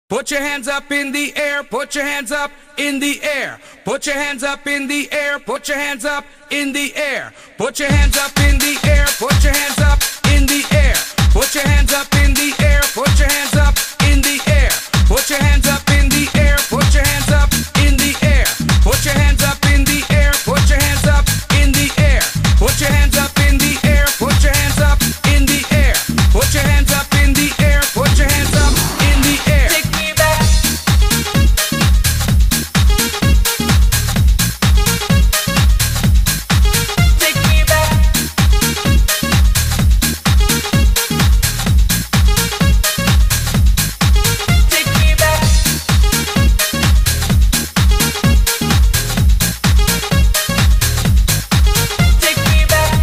Put your hands up in the air, put your hands up in the air. Put your hands up in the air, put your hands up in the air. Put your hands up in the air, put your hands up in the air. Put your hands up in the air, put your hands up in the air. Put your hands up in the air, put your hands up in the air. Put your hands up in the air, put your hands up in the air. Put your hands up in the air, put your hands up in the air. Put your hands up in the air, put your hands up in the air. Take me back. Take me back. Take me back. Take me back.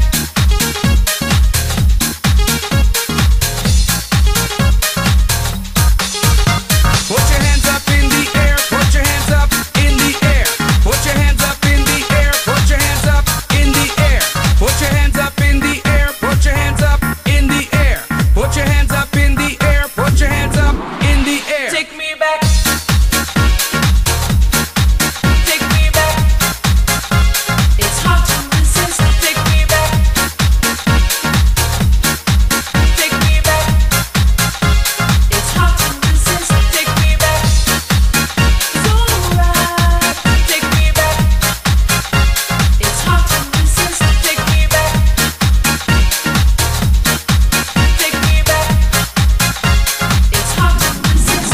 Put your hands up in the air, put your hands up in the air. Put your hands up in the air, put your hands up in the air. Put your hands up in the air, put your hands up in the air. Put your hands up in the air, put your hands up in the air. Take me back. Take me back. It's hard to resist. Take me back. Take me back. It's hard to resist. Take me back. It's alright. Take me back. It's hard to resist. Take me back. Take me back. It's hard to resist.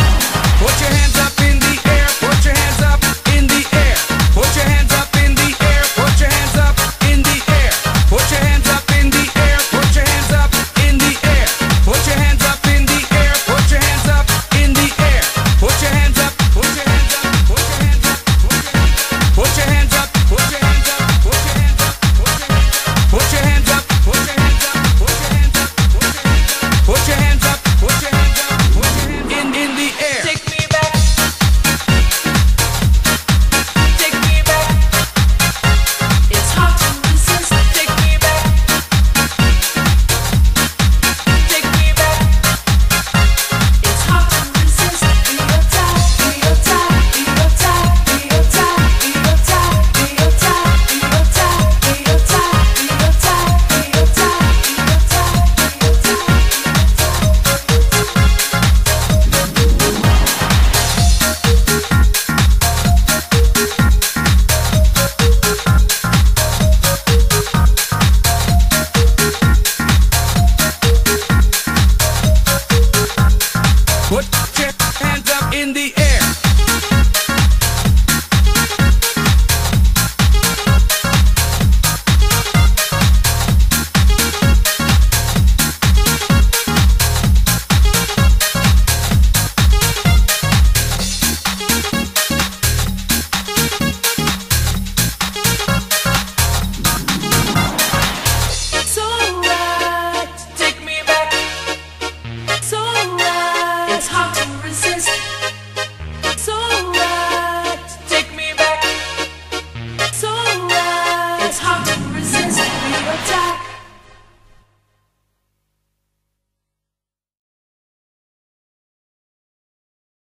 Put your hands up in the air. Put your hands up in the air. Put your hands up in the air. Put your hands up in the air. Put your hands up in the air. Put your hands up in the air. Put your hands up in the air. Put your hands up in the air. Put your hands up. Put your hands up. Put your hands up. Put your hands up. Put your hands up. Put your hands up. Put your hands up. Put your hands up. Put your hands up. Put your hands up. Put your hands up. Put your hands up. In the air. Take me back. Take me back. It's hard to resist. Take me back. Take me back. It's hard to resist. Be your type. Be your type. Be your type. Be your type. Be your type. Be your type. Be your type. Be your type. Be your type. Be your type. Be your type. Be your type. Put your hands up in the air.